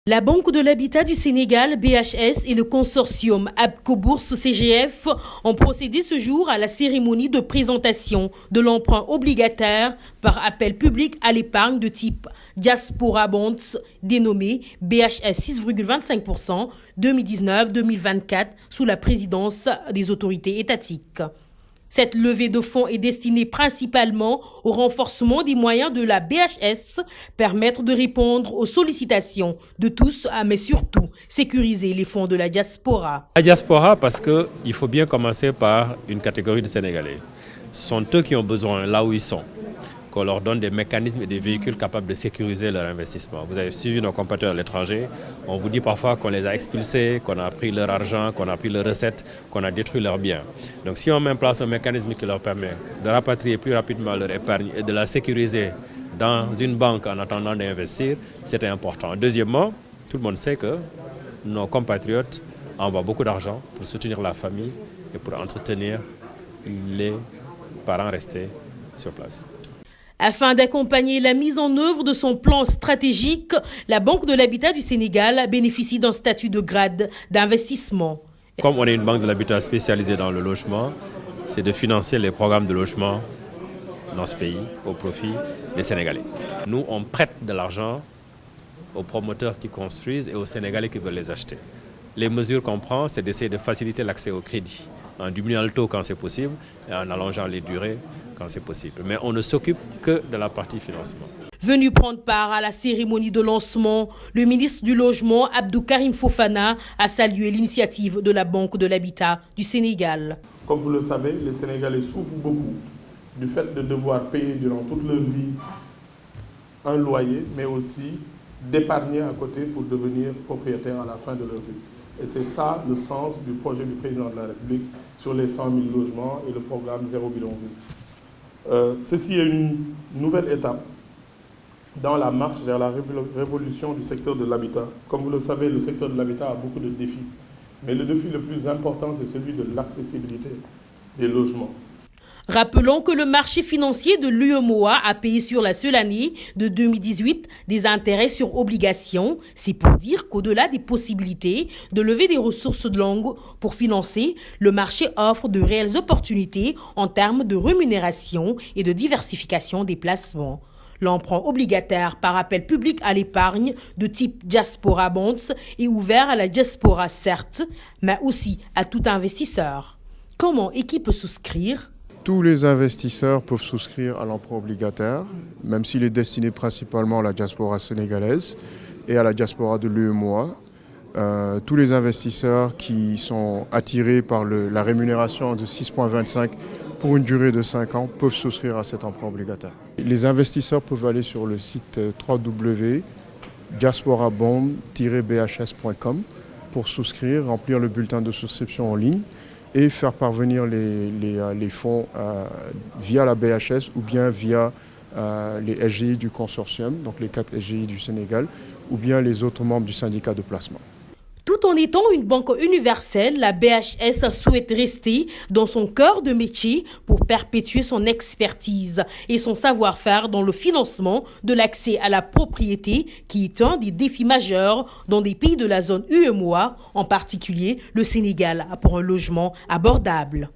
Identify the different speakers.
Speaker 1: La Banque de l'Habitat du Sénégal, BHS, et le consortium ABCO Bourse CGF ont procédé ce jour à la cérémonie de présentation de l'emprunt obligataire par appel public à l'épargne de type Diaspora Bonds, dénommé BHS 6,25% 2019-2024 sous la présidence des autorités étatiques. Cette levée de fonds est destinée principalement au renforcement des moyens de la BHS, permettre de répondre aux sollicitations de tous, mais surtout sécuriser les fonds de la diaspora.
Speaker 2: La diaspora, parce qu'il faut bien commencer par une catégorie de Sénégalais. Ce sont eux qui ont besoin, là où ils sont, qu'on leur donne des mécanismes et des véhicules capables de sécuriser leur investissement. Vous avez suivi nos compatriotes à l'étranger, on vous dit parfois qu'on les a expulsés, qu'on a pris leur argent, qu'on a pris leurs recettes, qu'on a détruit leurs biens. Donc si on met en place un mécanisme qui leur permet de rapatrier plus rapidement leur épargne et de la sécuriser dans une banque en attendant d'investir, c'est important. Deuxièmement, tout le monde sait que nos compatriotes envoient beaucoup d'argent pour soutenir la famille et pour entretenir les parents restés sur place.
Speaker 1: Afin d'accompagner la mise en œuvre de son plan stratégique, la Banque de l'Habitat du Sénégal bénéficie d'un statut de grade d'investissement.
Speaker 2: Comme on est une banque de l'habitat spécialisée dans le logement, c'est de financer les programmes de logement dans ce pays au profit des Sénégalais. Nous, on prête de l'argent aux promoteurs qui construisent et aux Sénégalais qui veulent les acheter. Les mesures qu'on prend, c'est d'essayer de faciliter l'accès au crédit, en diminuant le taux quand c'est possible et en allongeant les durées quand c'est possible. Mais on ne s'occupe que de la partie financement.
Speaker 1: Venu prendre part à la cérémonie de lancement, le ministre du Logement, Abdou Karim Fofana, a salué l'initiative de la Banque de l'Habitat du Sénégal.
Speaker 3: Comme vous le savez, les Sénégalais souffrent beaucoup du fait de devoir payer durant toute leur vie un loyer, mais aussi d'épargner à côté pour devenir propriétaire à la fin de leur vie. Et c'est ça le sens du projet du président de la République sur les 100 000 logements et le programme Zéro Bidonville. Ceci est une nouvelle étape dans la marche vers la révolution du secteur de l'habitat. Comme vous le savez, le secteur de l'habitat a beaucoup de défis. Mais le défi le plus important, c'est celui de l'accessibilité des logements.
Speaker 1: Rappelons que le marché financier de l'UEMOA a payé sur la seule année de 2018 des intérêts sur obligations. C'est pour dire qu'au-delà des possibilités de lever des ressources de longue pour financer, le marché offre de réelles opportunités en termes de rémunération et de diversification des placements. L'emprunt obligataire par appel public à l'épargne de type Diaspora Bonds est ouvert à la diaspora certes, mais aussi à tout investisseur. Comment et qui peut souscrire ?
Speaker 4: Tous les investisseurs peuvent souscrire à l'emprunt obligataire, même s'il est destiné principalement à la diaspora sénégalaise et à la diaspora de l'UEMOA. Tous les investisseurs qui sont attirés par la rémunération de 6,25 pour une durée de 5 ans peuvent souscrire à cet emprunt obligataire. Les investisseurs peuvent aller sur le site www.diasporabond-bhs.com pour souscrire, remplir le bulletin de souscription en ligne et faire parvenir les fonds via la BHS ou bien via les SGI du consortium, donc les 4 SGI du Sénégal, ou bien les autres membres du syndicat de placement.
Speaker 1: Tout en étant une banque universelle, la BHS souhaite rester dans son cœur de métier pour perpétuer son expertise et son savoir-faire dans le financement de l'accès à la propriété qui est un des défis majeurs dans des pays de la zone UEMOA, en particulier le Sénégal, pour un logement abordable.